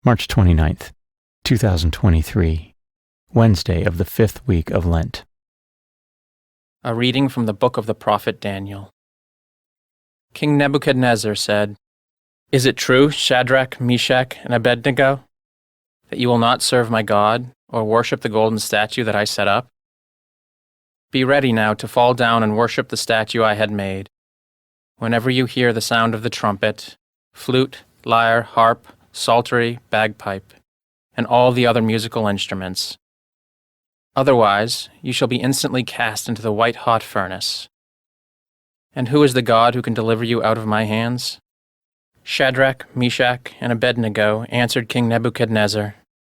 March 29th, 2023, Wednesday of the 5th week of Lent. A reading from the book of the prophet Daniel. King Nebuchadnezzar said, "Is it true, Shadrach, Meshach, and Abednego, that you will not serve my God or worship the golden statue that I set up? Be ready now to fall down and worship the statue I had made. Whenever you hear the sound of the trumpet, flute, lyre, harp, psaltery, bagpipe, and all the other musical instruments. Otherwise, you shall be instantly cast into the white-hot furnace. And who is the God who can deliver you out of my hands?" Shadrach, Meshach, and Abednego answered King Nebuchadnezzar,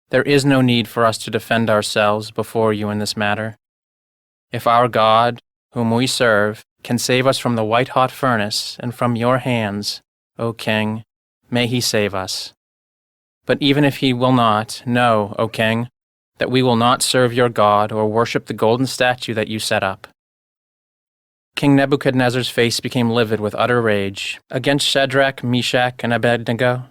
"There is no need for us to defend ourselves before you in this matter. If our God, whom we serve, can save us from the white-hot furnace and from your hands, O king, may he save us. But even if he will not, know, O king, that we will not serve your God or worship the golden statue that you set up." King Nebuchadnezzar's face became livid with utter rage against Shadrach, Meshach, and Abednego.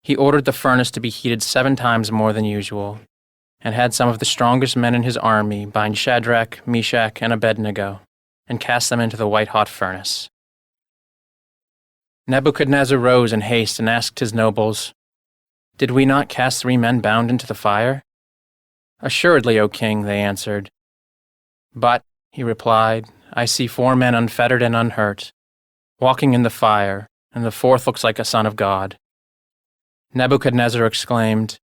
He ordered the furnace to be heated 7 times more than usual, and had some of the strongest men in his army bind Shadrach, Meshach, and Abednego, and cast them into the white-hot furnace. Nebuchadnezzar rose in haste and asked his nobles, "Did we not cast 3 men bound into the fire?" "Assuredly, O king," they answered. "But," he replied, "I see 4 men unfettered and unhurt, walking in the fire, and the 4th looks like a son of God." Nebuchadnezzar exclaimed,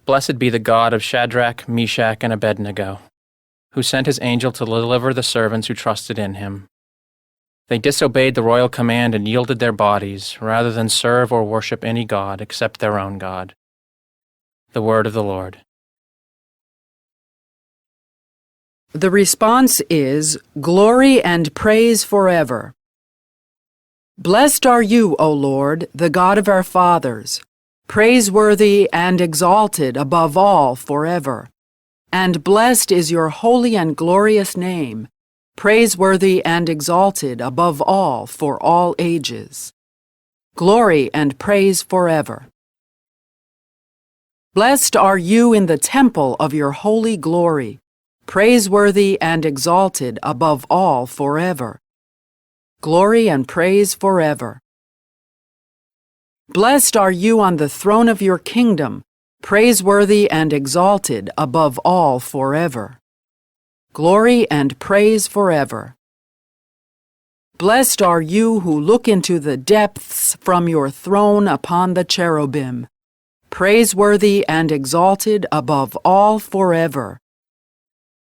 "Blessed be the God of Shadrach, Meshach, and Abednego, who sent his angel to deliver the servants who trusted in him. They disobeyed the royal command and yielded their bodies, rather than serve or worship any god except their own God." The word of the Lord. The response is, "Glory and praise forever." Blessed are you, O Lord, the God of our fathers, praiseworthy and exalted above all forever. And blessed is your holy and glorious name, praiseworthy and exalted above all for all ages. Glory and praise forever. Blessed are you in the temple of your holy glory, praiseworthy and exalted above all forever. Glory and praise forever. Blessed are you on the throne of your kingdom, praiseworthy and exalted above all forever. Glory and praise forever. Blessed are you who look into the depths from your throne upon the cherubim, praiseworthy and exalted above all forever.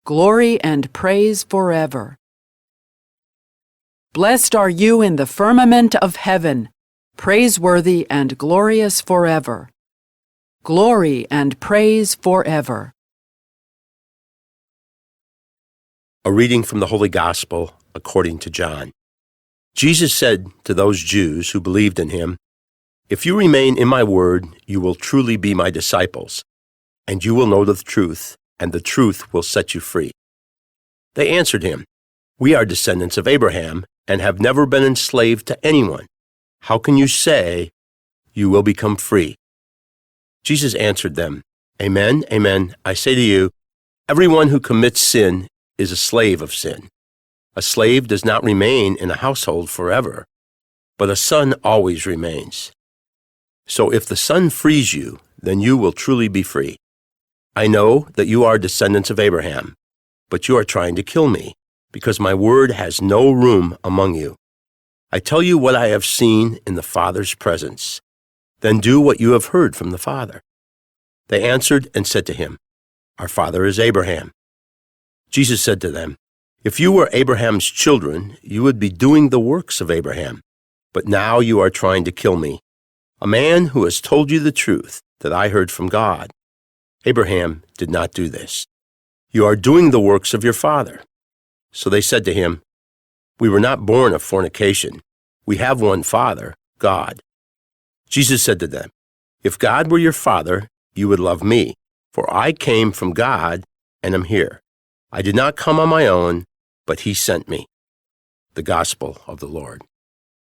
Glory and praise forever. Blessed are you in the firmament of heaven, praiseworthy and glorious forever. Glory and praise forever. A reading from the Holy Gospel according to John. Jesus said to those Jews who believed in him, "If you remain in my word, you will truly be my disciples, and you will know the truth, and the truth will set you free." They answered him, "We are descendants of Abraham and have never been enslaved to anyone. How can you say you will become free?" Jesus answered them, "Amen, amen, I say to you, everyone who commits sin is a slave of sin. A slave does not remain in a household forever, but a son always remains. So if the Son frees you, then you will truly be free. I know that you are descendants of Abraham, but you are trying to kill me, because my word has no room among you. I tell you what I have seen in the Father's presence. Then do what you have heard from the Father." They answered and said to him, "Our father is Abraham." Jesus said to them, "If you were Abraham's children, you would be doing the works of Abraham. But now you are trying to kill me, a man who has told you the truth that I heard from God. Abraham did not do this. You are doing the works of your father." So they said to him, "We were not born of fornication. We have one Father, God." Jesus said to them, "If God were your Father, you would love me, for I came from God and am here. I did not come on my own, but he sent me." The Gospel of the Lord.